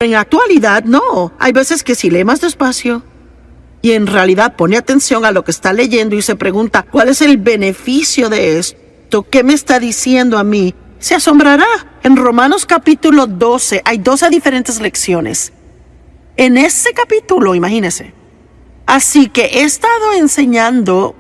En la actualidad, no. Hay veces que si lee más despacio y en realidad pone atención a lo que está leyendo y se pregunta, ¿cuál es el beneficio de esto? ¿Qué me está diciendo a mí? Se asombrará. En Romanos capítulo 12 hay 12 diferentes lecciones. En ese capítulo, imagínense. Así que he estado enseñando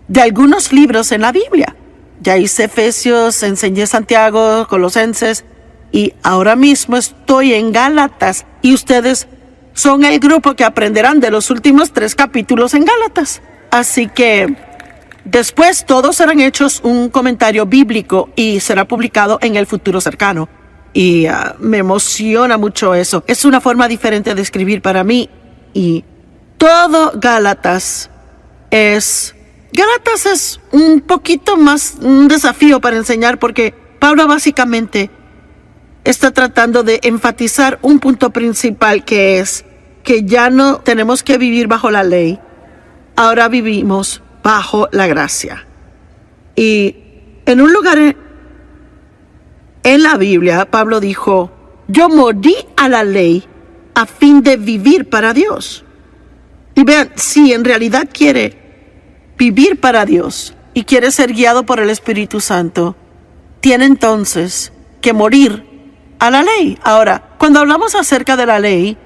de algunos libros en la Biblia. Ya hice Efesios, enseñé Santiago, Colosenses, y ahora mismo estoy en Gálatas. Y ustedes son el grupo que aprenderán de los últimos 3 capítulos en Gálatas. Así que después todos serán hechos un comentario bíblico y será publicado en el futuro cercano. Y me emociona mucho eso. Es una forma diferente de escribir para mí. Y todo Gálatas es un poquito más un desafío para enseñar, porque Pablo básicamente está tratando de enfatizar un punto principal, que es que ya no tenemos que vivir bajo la ley. Ahora vivimos bajo la gracia. Y en un lugar en la Biblia, Pablo dijo, yo morí a la ley a fin de vivir para Dios. Y vean, si en realidad quiere vivir para Dios y quiere ser guiado por el Espíritu Santo, tiene entonces que morir a la ley. Ahora, cuando hablamos acerca de la ley,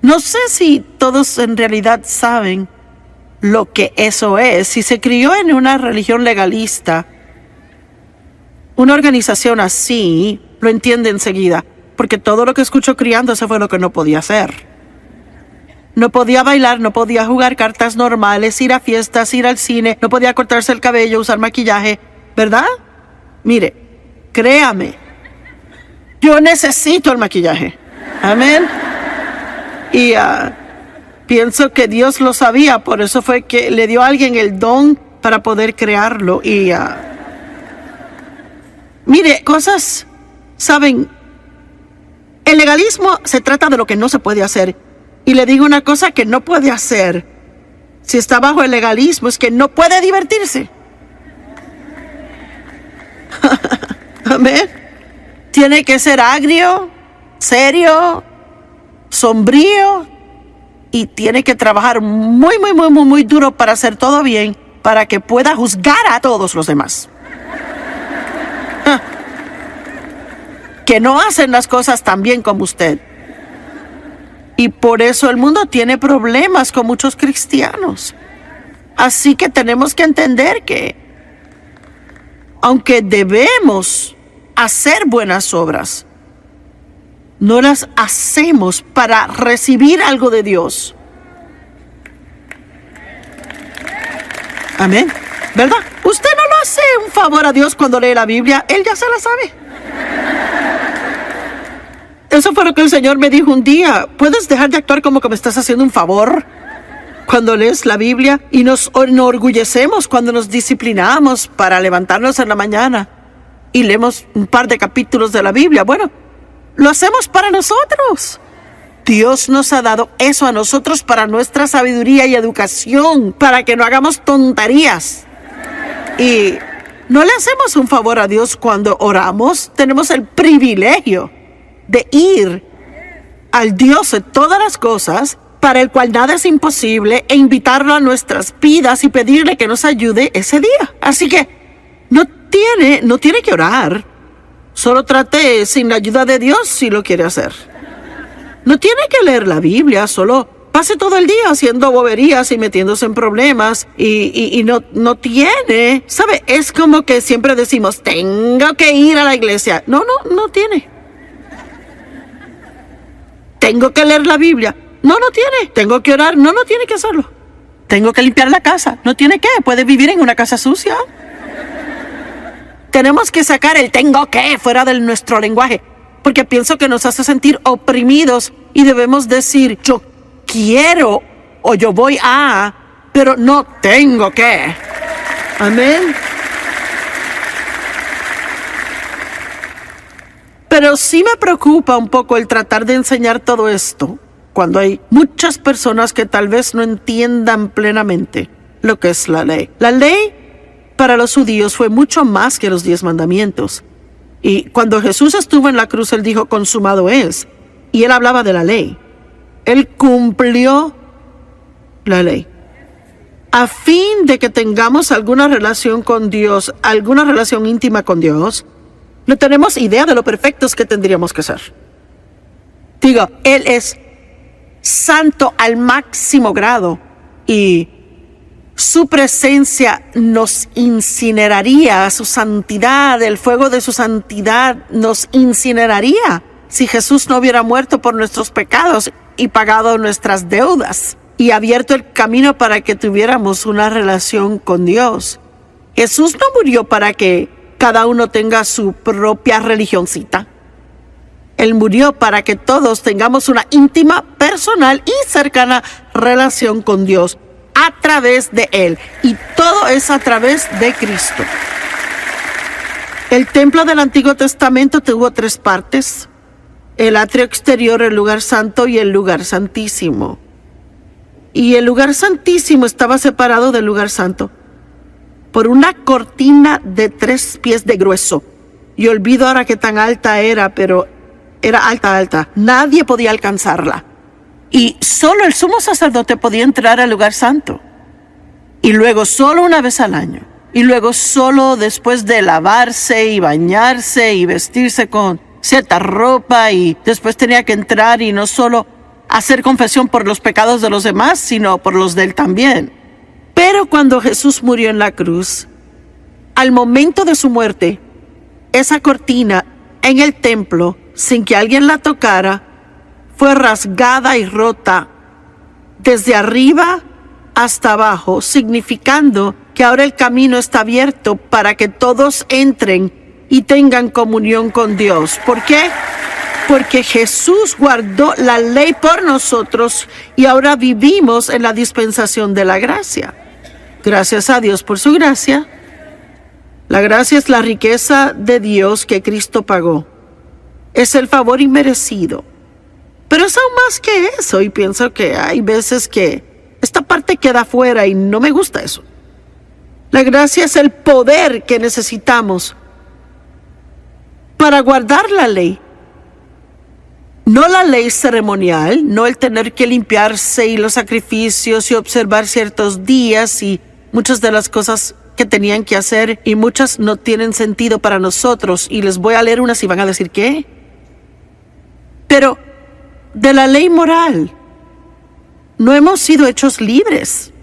no sé si todos en realidad saben lo que eso es. Si se crió en una religión legalista, una organización así lo entiende enseguida, porque todo lo que escuchó criándose fue lo que no podía hacer. No podía bailar, no podía jugar cartas normales, ir a fiestas, ir al cine, no podía cortarse el cabello, usar maquillaje, ¿verdad? Mire, créame, yo necesito el maquillaje. Amén. Y pienso que Dios lo sabía, por eso fue que le dio a alguien el don para poder crearlo. Y mire, cosas, ¿saben? El legalismo se trata de lo que no se puede hacer. Y le digo una cosa que no puede hacer si está bajo el legalismo, es que no puede divertirse. Amén. Tiene que ser agrio, serio, sombrío, y tiene que trabajar muy duro para hacer todo bien, para que pueda juzgar a todos los demás. Que no hacen las cosas tan bien como usted. Y por eso el mundo tiene problemas con muchos cristianos. Así que tenemos que entender que, aunque debemos hacer buenas obras, no las hacemos para recibir algo de Dios. Amén. ¿Verdad? Usted no le hace un favor a Dios cuando lee la Biblia. Él ya se la sabe. Eso fue lo que el Señor me dijo un día. ¿Puedes dejar de actuar como que me estás haciendo un favor cuando lees la Biblia? Y nos enorgullecemos cuando nos disciplinamos para levantarnos en la mañana y leemos un par de capítulos de la Biblia. Bueno, lo hacemos para nosotros. Dios nos ha dado eso a nosotros para nuestra sabiduría y educación, para que no hagamos tonterías. Y no le hacemos un favor a Dios cuando oramos. Tenemos el privilegio de ir al Dios de todas las cosas, para el cual nada es imposible, e invitarlo a nuestras vidas y pedirle que nos ayude ese día. Así que no tiene que orar. Solo trate sin la ayuda de Dios si lo quiere hacer. No tiene que leer la Biblia, solo pase todo el día haciendo boberías y metiéndose en problemas y no tiene. ¿Sabe? Es como que siempre decimos, tengo que ir a la iglesia. No tiene. Tengo que leer la Biblia. No tiene. Tengo que orar. No tiene que hacerlo. Tengo que limpiar la casa. No tiene que. Puede vivir en una casa sucia. Tenemos que sacar el tengo que fuera de nuestro lenguaje, porque pienso que nos hace sentir oprimidos y debemos decir yo quiero o yo voy a, pero no tengo que. Amén. Pero sí me preocupa un poco el tratar de enseñar todo esto cuando hay muchas personas que tal vez no entiendan plenamente lo que es la ley. La ley para los judíos fue mucho más que los 10 mandamientos. Y cuando Jesús estuvo en la cruz, Él dijo, consumado es. y él hablaba de la ley. Él cumplió la ley. A fin de que tengamos alguna relación con Dios, alguna relación íntima con Dios, no tenemos idea de lo perfectos que tendríamos que ser. Digo, Él es santo al máximo grado y su presencia nos incineraría, su santidad, el fuego de su santidad nos incineraría si Jesús no hubiera muerto por nuestros pecados y pagado nuestras deudas y abierto el camino para que tuviéramos una relación con Dios. Jesús no murió para que cada uno tenga su propia religioncita. Él murió para que todos tengamos una íntima, personal y cercana relación con Dios a través de Él. Y todo es a través de Cristo. El templo del Antiguo Testamento tuvo 3 partes: el atrio exterior, el lugar santo y el lugar santísimo. Y el lugar santísimo estaba separado del lugar santo por una cortina de 3 pies de grueso. Y olvido ahora qué tan alta era, pero era alta. Nadie podía alcanzarla. Y solo el sumo sacerdote podía entrar al lugar santo. Y luego solo una vez al año. Y luego solo después de lavarse y bañarse y vestirse con cierta ropa. Y después tenía que entrar y no solo hacer confesión por los pecados de los demás, sino por los de él también. Pero cuando Jesús murió en la cruz, al momento de su muerte, esa cortina en el templo, sin que alguien la tocara, fue rasgada y rota desde arriba hasta abajo, significando que ahora el camino está abierto para que todos entren y tengan comunión con Dios. ¿Por qué? Porque Jesús guardó la ley por nosotros y ahora vivimos en la dispensación de la gracia. Gracias a Dios por su gracia. La gracia es la riqueza de Dios que Cristo pagó. Es el favor inmerecido. Pero es aún más que eso, y pienso que hay veces que esta parte queda fuera y no me gusta eso. La gracia es el poder que necesitamos para guardar la ley. No la ley ceremonial, no el tener que limpiarse y los sacrificios y observar ciertos días y muchas de las cosas que tenían que hacer, y muchas no tienen sentido para nosotros, y les voy a leer unas y van a decir ¿qué? Pero de la ley moral no hemos sido hechos libres.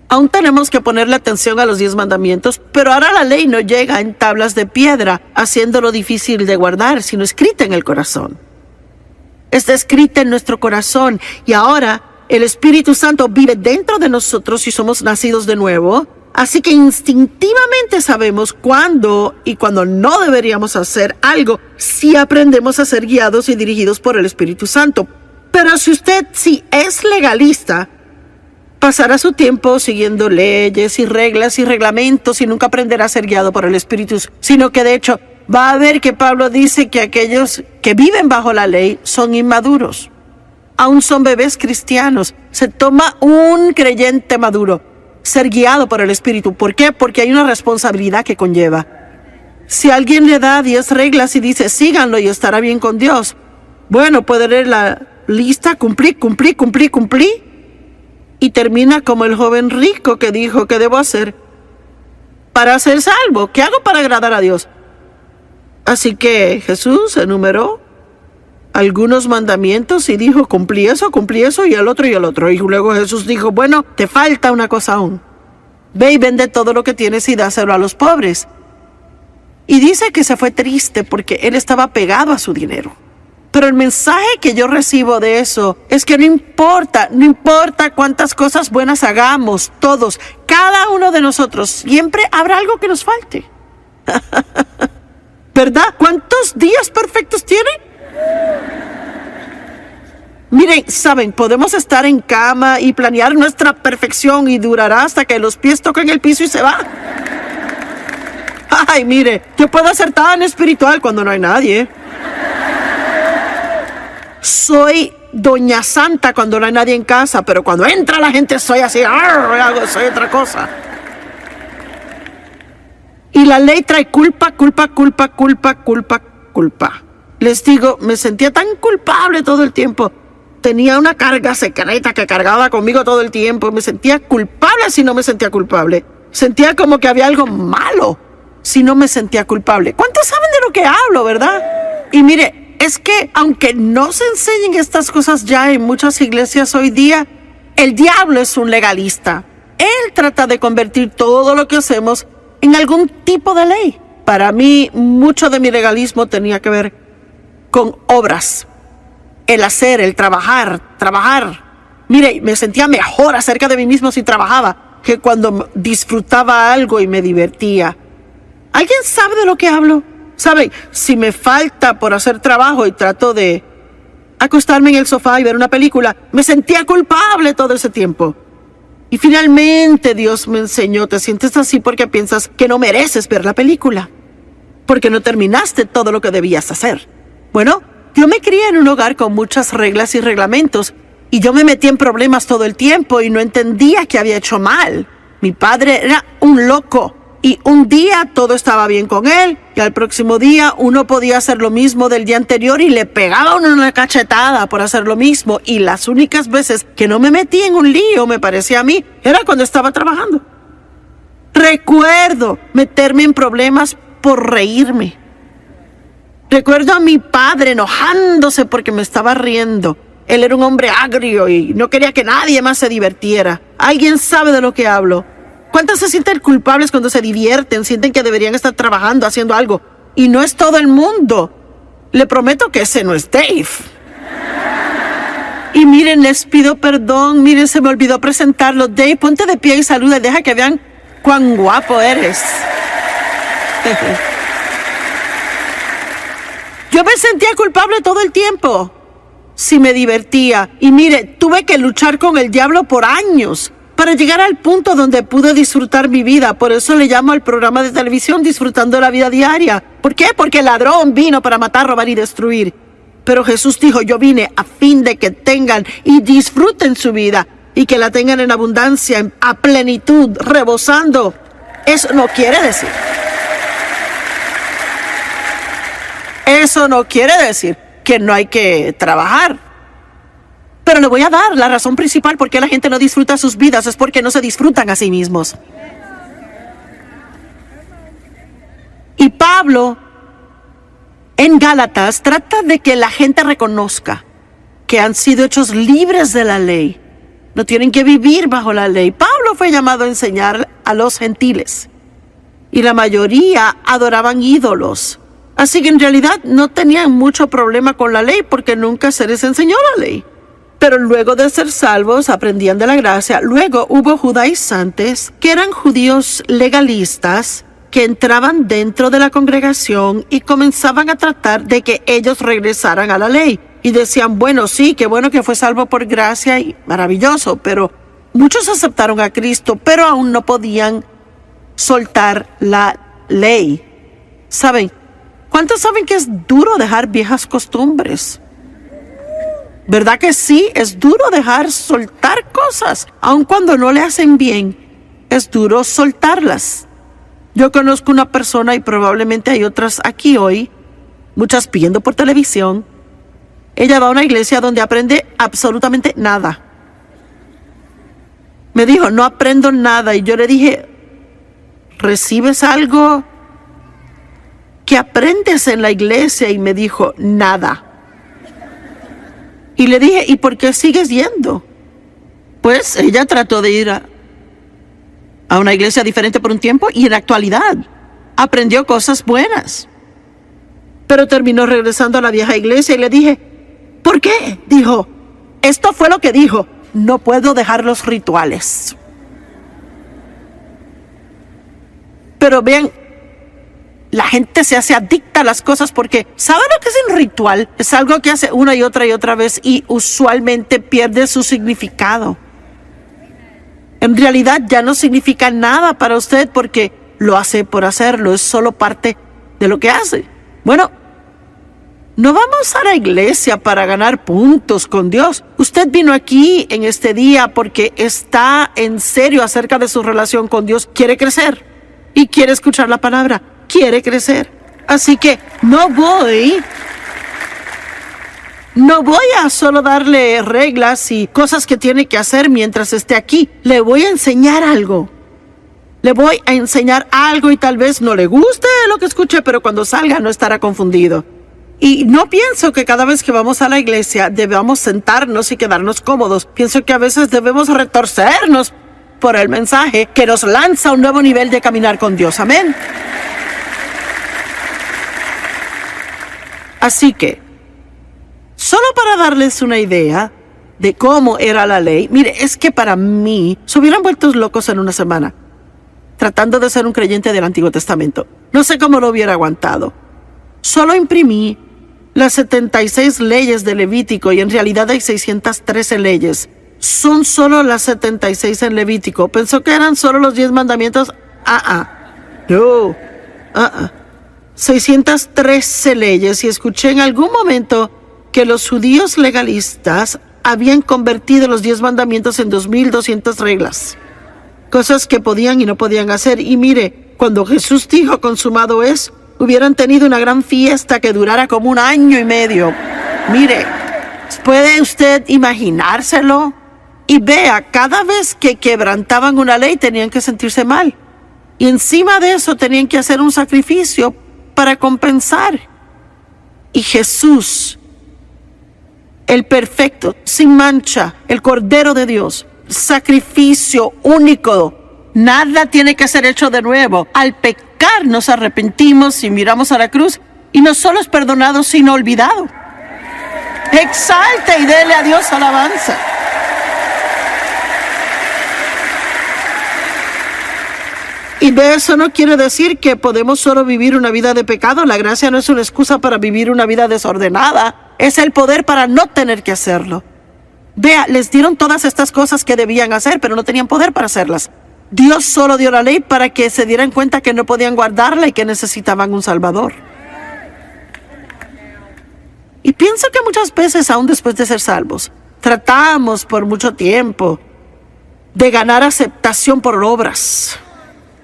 Aún tenemos que ponerle atención a los 10 mandamientos, pero ahora la ley no llega en tablas de piedra, haciéndolo difícil de guardar, sino escrita en el corazón. Está escrita en nuestro corazón, y ahora el Espíritu Santo vive dentro de nosotros y somos nacidos de nuevo. Así que instintivamente sabemos cuándo y cuándo no deberíamos hacer algo si aprendemos a ser guiados y dirigidos por el Espíritu Santo. Pero si es legalista, pasará su tiempo siguiendo leyes y reglas y reglamentos y nunca aprenderá a ser guiado por el Espíritu, sino que de hecho va a ver que Pablo dice que aquellos que viven bajo la ley son inmaduros. Aún son bebés cristianos. Se toma un creyente maduro ser guiado por el Espíritu. ¿Por qué? Porque hay una responsabilidad que conlleva. Si alguien le da 10 reglas y dice síganlo y estará bien con Dios, bueno, puede leer la lista, cumplí, y termina como el joven rico que dijo: ¿qué debo hacer para ser salvo? ¿Qué hago para agradar a Dios? Así que Jesús enumeró algunos mandamientos y dijo: cumplí eso y el otro. Y luego Jesús dijo: bueno, te falta una cosa aún. Ve y vende todo lo que tienes y dáselo a los pobres. Y dice que se fue triste porque él estaba pegado a su dinero. Pero el mensaje que yo recibo de eso es que no importa cuántas cosas buenas hagamos, todos, cada uno de nosotros, siempre habrá algo que nos falte. ¿Verdad? ¿Cuántos días perfectos tiene? Miren, saben, podemos estar en cama y planear nuestra perfección y durará hasta que los pies toquen el piso y se va. Ay, mire, yo puedo ser tan espiritual cuando no hay nadie. Soy doña Santa cuando no hay nadie en casa, pero cuando entra la gente soy así, soy otra cosa. Y la ley trae culpa. Les digo, me sentía tan culpable todo el tiempo. Tenía una carga secreta que cargaba conmigo todo el tiempo. Me sentía culpable si no me sentía culpable. Sentía como que había algo malo si no me sentía culpable. ¿Cuántos saben de lo que hablo, verdad? Y mire, es que aunque no se enseñen estas cosas ya en muchas iglesias hoy día, el diablo es un legalista. Él trata de convertir todo lo que hacemos en algún tipo de ley. Para mí, mucho de mi legalismo tenía que ver con obras. El hacer, el trabajar. Mire, me sentía mejor acerca de mí mismo si trabajaba que cuando disfrutaba algo y me divertía. ¿Alguien sabe de lo que hablo? ¿Sabe? Si me falta por hacer trabajo y trato de acostarme en el sofá y ver una película, me sentía culpable todo ese tiempo. Y finalmente Dios me enseñó, te sientes así porque piensas que no mereces ver la película, porque no terminaste todo lo que debías hacer. Bueno, yo me crié en un hogar con muchas reglas y reglamentos, y yo me metí en problemas todo el tiempo y no entendía que había hecho mal. Mi padre era un loco, y un día todo estaba bien con él, y al próximo día uno podía hacer lo mismo del día anterior y le pegaba a uno una cachetada por hacer lo mismo. Y las únicas veces que no me metí en un lío, me parecía a mí, era cuando estaba trabajando. Recuerdo meterme en problemas por reírme. Recuerdo a mi padre enojándose porque me estaba riendo. Él era un hombre agrio y no quería que nadie más se divirtiera. ¿Alguien sabe de lo que hablo? ¿Cuántos se sienten culpables cuando se divierten? Sienten que deberían estar trabajando, haciendo algo. Y no es todo el mundo. Le prometo que ese no es Dave. Y miren, les pido perdón. Miren, se me olvidó presentarlo. Dave, ponte de pie y saluda y deja que vean cuán guapo eres. Yo me sentía culpable todo el tiempo. Sí, me divertía. Y mire, tuve que luchar con el diablo por años para llegar al punto donde pude disfrutar mi vida. Por eso le llamo al programa de televisión Disfrutando la Vida Diaria. ¿Por qué? Porque el ladrón vino para matar, robar y destruir. Pero Jesús dijo, yo vine a fin de que tengan y disfruten su vida y que la tengan en abundancia, a plenitud, rebosando. Eso no quiere decir. Eso no quiere decir que no hay que trabajar. Pero le voy a dar la razón principal por qué la gente no disfruta sus vidas, es porque no se disfrutan a sí mismos. Y Pablo, en Gálatas, trata de que la gente reconozca que han sido hechos libres de la ley. No tienen que vivir bajo la ley. Pablo fue llamado a enseñar a los gentiles. Y la mayoría adoraban ídolos. Así que en realidad no tenían mucho problema con la ley porque nunca se les enseñó la ley. Pero luego de ser salvos, aprendían de la gracia. Luego hubo judaizantes que eran judíos legalistas que entraban dentro de la congregación y comenzaban a tratar de que ellos regresaran a la ley. Y decían, bueno, sí, qué bueno que fue salvo por gracia y maravilloso, pero muchos aceptaron a Cristo, pero aún no podían soltar la ley. ¿Saben? ¿Cuántos saben que es duro dejar viejas costumbres? ¿Verdad que sí? Es duro dejar soltar cosas, aun cuando no le hacen bien. Es duro soltarlas. Yo conozco una persona, y probablemente hay otras aquí hoy, muchas viendo por televisión. Ella va a una iglesia donde aprende absolutamente nada. Me dijo, no aprendo nada. Y yo le dije, ¿recibes algo que aprendes en la iglesia? Y me dijo, nada. Y le dije, ¿y por qué sigues yendo? Pues ella trató de ir a una iglesia diferente por un tiempo y en la actualidad aprendió cosas buenas. Pero terminó regresando a la vieja iglesia y le dije, ¿por qué? Dijo, esto fue lo que dijo, no puedo dejar los rituales. Pero vean, la gente se hace adicta a las cosas porque ¿sabe lo que es un ritual? Es algo que hace una y otra vez y usualmente pierde su significado. En realidad ya no significa nada para usted porque lo hace por hacerlo, es solo parte de lo que hace. Bueno, no vamos a la iglesia para ganar puntos con Dios. Usted vino aquí en este día porque está en serio acerca de su relación con Dios. Quiere crecer y quiere escuchar la palabra. Quiere crecer. Así que no voy No voy a solo darle reglas y cosas que tiene que hacer mientras esté aquí. Le voy a enseñar algo. Le voy a enseñar algo y tal vez no le guste lo que escuche, pero cuando salga no estará confundido. Y no pienso que cada vez que vamos a la iglesia debamos sentarnos y quedarnos cómodos. Pienso que a veces debemos retorcernos por el mensaje que nos lanza a un nuevo nivel de caminar con Dios. Amén. Así que, solo para darles una idea de cómo era la ley, mire, es que para mí se hubieran vuelto locos en una semana, tratando de ser un creyente del Antiguo Testamento. No sé cómo lo hubiera aguantado. Solo imprimí las 76 leyes de Levítico y en realidad hay 613 leyes. Son solo las 76 en Levítico. Pensó que eran solo los 10 mandamientos. No. 613 leyes, y escuché en algún momento que los judíos legalistas habían convertido los 10 mandamientos en 2,200 reglas. Cosas que podían y no podían hacer. Y mire, cuando Jesús dijo consumado es, hubieran tenido una gran fiesta que durara como 1 año y medio. Mire, ¿puede usted imaginárselo? Y vea, cada vez que quebrantaban una ley tenían que sentirse mal. Y encima de eso tenían que hacer un sacrificio para compensar. Y Jesús, el perfecto, sin mancha, el Cordero de Dios, sacrificio único, nada tiene que ser hecho de nuevo. Al pecar nos arrepentimos y miramos a la cruz y no solo es perdonado sino olvidado. Exalte y dele a Dios alabanza. Y de eso no quiere decir que podemos solo vivir una vida de pecado. La gracia no es una excusa para vivir una vida desordenada. Es el poder para no tener que hacerlo. Vea, les dieron todas estas cosas que debían hacer, pero no tenían poder para hacerlas. Dios solo dio la ley para que se dieran cuenta que no podían guardarla y que necesitaban un Salvador. Y pienso que muchas veces, aún después de ser salvos, tratamos por mucho tiempo de ganar aceptación por obras,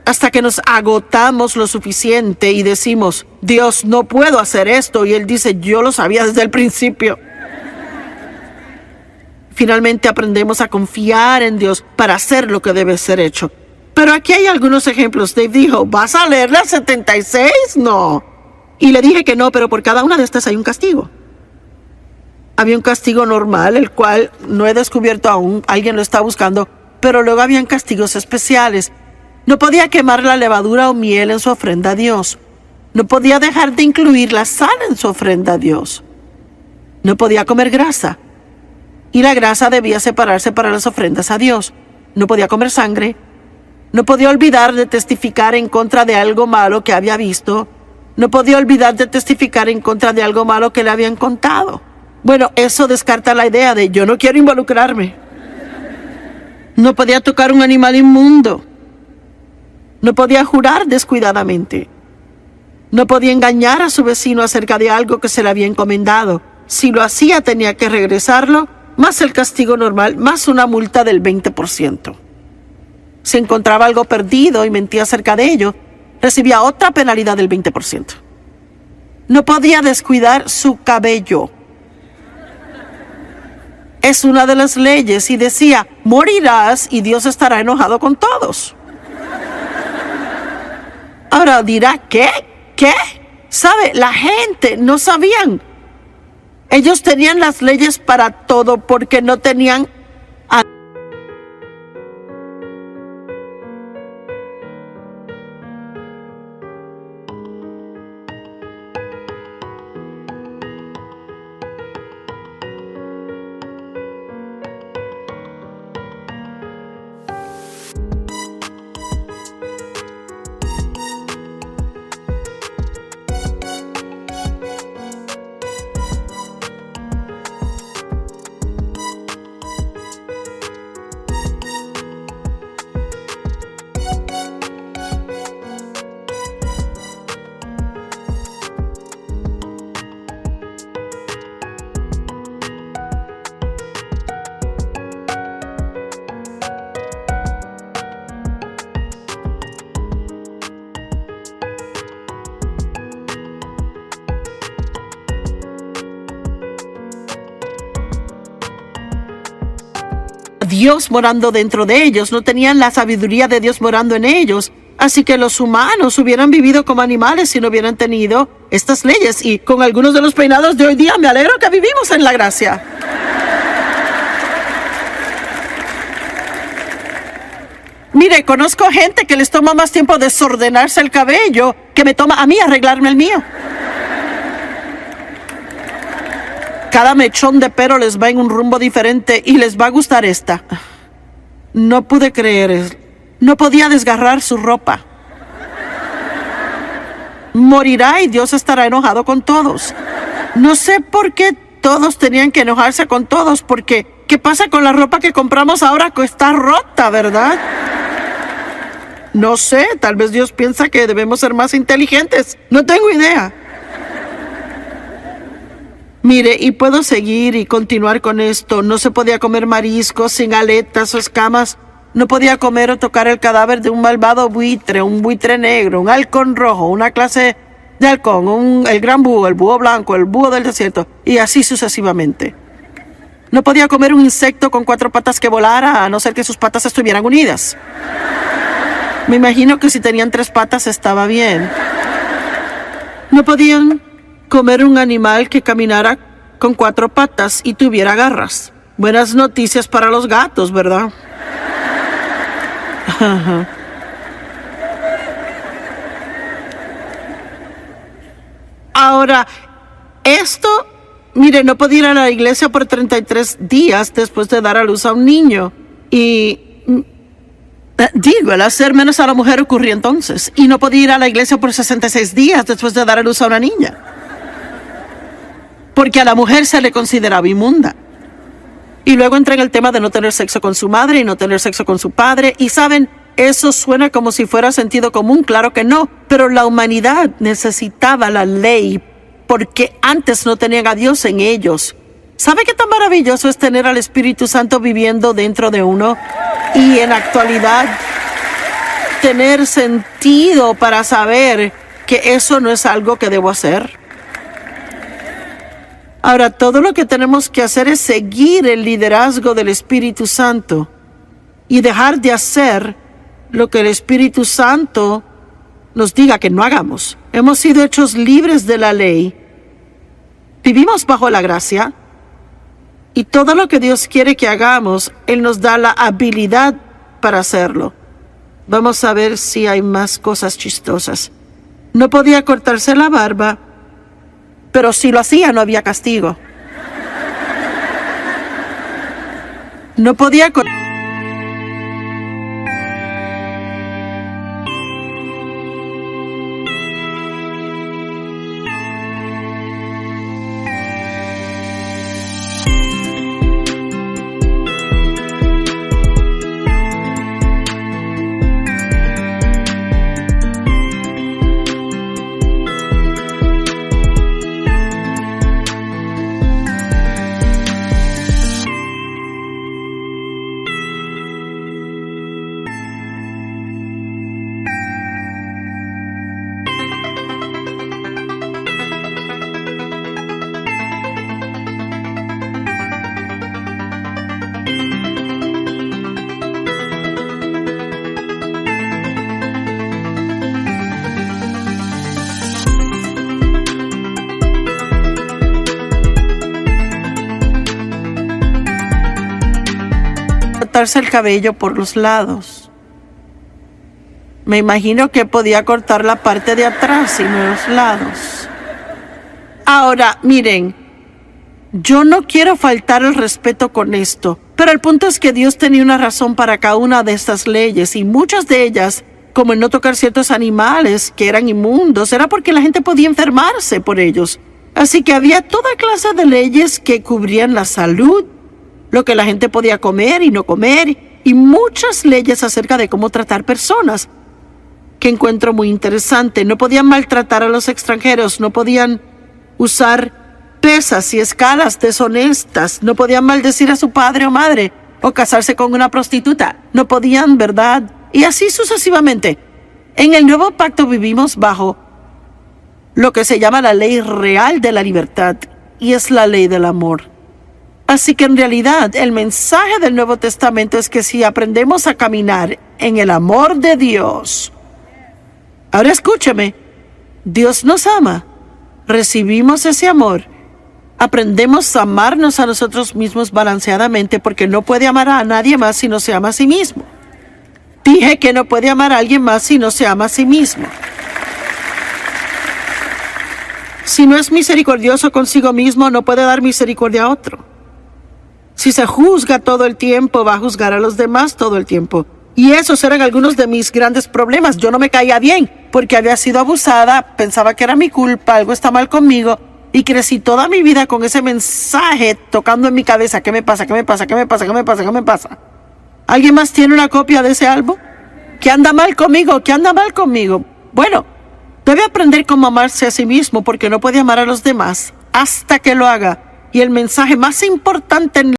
hasta que nos agotamos lo suficiente y decimos, Dios, no puedo hacer esto. Y Él dice, yo lo sabía desde el principio. Finalmente aprendemos a confiar en Dios para hacer lo que debe ser hecho. Pero aquí hay algunos ejemplos. Dave dijo, ¿vas a leer las 76? No. Y le dije que no, pero por cada una de estas hay un castigo. Había un castigo normal, el cual no he descubierto aún, alguien lo está buscando, pero luego habían castigos especiales. No podía quemar la levadura o miel en su ofrenda a Dios. No podía dejar de incluir la sal en su ofrenda a Dios. No podía comer grasa. Y la grasa debía separarse para las ofrendas a Dios. No podía comer sangre. No podía olvidar de testificar en contra de algo malo que había visto. No podía olvidar de testificar en contra de algo malo que le habían contado. Bueno, eso descarta la idea de yo no quiero involucrarme. No podía tocar un animal inmundo. No podía jurar descuidadamente. No podía engañar a su vecino acerca de algo que se le había encomendado. Si lo hacía, tenía que regresarlo, más el castigo normal, más una multa del 20%. Si encontraba algo perdido y mentía acerca de ello, recibía otra penalidad del 20%. No podía descuidar su cabello. Es una de las leyes y decía, morirás y Dios estará enojado con todos. Ahora dirá, ¿qué? ¿Sabe? La gente no sabían. Ellos tenían las leyes para todo porque no tenían Dios morando dentro de ellos, no tenían la sabiduría de Dios morando en ellos. Así que los humanos hubieran vivido como animales si no hubieran tenido estas leyes. Y con algunos de los peinados de hoy día me alegro que vivimos en la gracia. Mire, conozco gente que les toma más tiempo desordenarse el cabello que me toma a mí arreglarme el mío. Cada mechón de pelo les va en un rumbo diferente y les va a gustar esta. No pude creer eso. No podía desgarrar su ropa. Morirá y Dios estará enojado con todos. No sé por qué todos tenían que enojarse con todos, porque ¿qué pasa con la ropa que compramos ahora que está rota, verdad? No sé, tal vez Dios piensa que debemos ser más inteligentes. No tengo idea. Mire, y puedo seguir y continuar con esto. No se podía comer mariscos sin aletas o escamas. No podía comer o tocar el cadáver de un malvado buitre, un buitre negro, un halcón rojo, una clase de halcón, el gran búho, el búho blanco, el búho del desierto, y así sucesivamente. No podía comer un insecto con 4 patas que volara, a no ser que sus patas estuvieran unidas. Me imagino que si tenían 3 patas estaba bien. No podían comer un animal que caminara con 4 patas y tuviera garras. Buenas noticias para los gatos, ¿verdad? Ahora, esto, mire, no podía ir a la iglesia por 33 días después de dar a luz a un niño. Y digo, el hacer menos a la mujer ocurrió entonces. Y no podía ir a la iglesia por 66 días después de dar a luz a una niña. Porque a la mujer se le consideraba inmunda. Y luego entra en el tema de no tener sexo con su madre y no tener sexo con su padre. Y saben, eso suena como si fuera sentido común, claro que no. Pero la humanidad necesitaba la ley porque antes no tenían a Dios en ellos. ¿Sabe qué tan maravilloso es tener al Espíritu Santo viviendo dentro de uno? Y en la actualidad tener sentido para saber que eso no es algo que debo hacer. Ahora, todo lo que tenemos que hacer es seguir el liderazgo del Espíritu Santo y dejar de hacer lo que el Espíritu Santo nos diga que no hagamos. Hemos sido hechos libres de la ley. Vivimos bajo la gracia y todo lo que Dios quiere que hagamos, Él nos da la habilidad para hacerlo. Vamos a ver si hay más cosas chistosas. No podía cortarse la barba, pero si lo hacía no había castigo. No podía cortarse el cabello por los lados. Me imagino que podía cortar la parte de atrás y no los lados. Ahora, miren, yo no quiero faltar el respeto con esto, pero el punto es que Dios tenía una razón para cada una de estas leyes y muchas de ellas, como el no tocar ciertos animales que eran inmundos, era porque la gente podía enfermarse por ellos. Así que había toda clase de leyes que cubrían la salud, lo que la gente podía comer y no comer, y muchas leyes acerca de cómo tratar personas, que encuentro muy interesante. No podían maltratar a los extranjeros, no podían usar pesas y escalas deshonestas, no podían maldecir a su padre o madre, o casarse con una prostituta, no podían, ¿verdad? Y así sucesivamente. En el nuevo pacto vivimos bajo lo que se llama la ley real de la libertad, y es la ley del amor. Así que en realidad el mensaje del Nuevo Testamento es que si aprendemos a caminar en el amor de Dios, ahora escúcheme, Dios nos ama, recibimos ese amor, aprendemos a amarnos a nosotros mismos balanceadamente porque no puede amar a nadie más si no se ama a sí mismo. Dije que no puede amar a alguien más si no se ama a sí mismo. Si no es misericordioso consigo mismo, no puede dar misericordia a otro. Si se juzga todo el tiempo, va a juzgar a los demás todo el tiempo. Y esos eran algunos de mis grandes problemas. Yo no me caía bien porque había sido abusada, pensaba que era mi culpa, algo está mal conmigo. Y crecí toda mi vida con ese mensaje tocando en mi cabeza. ¿Qué me pasa? ¿Qué me pasa? ¿Qué me pasa? ¿Qué me pasa? ¿Qué me pasa? ¿Alguien más tiene una copia de ese álbum? ¿Qué anda mal conmigo? ¿Qué anda mal conmigo? Bueno, debe aprender cómo amarse a sí mismo porque no puede amar a los demás hasta que lo haga. Y el mensaje más importante en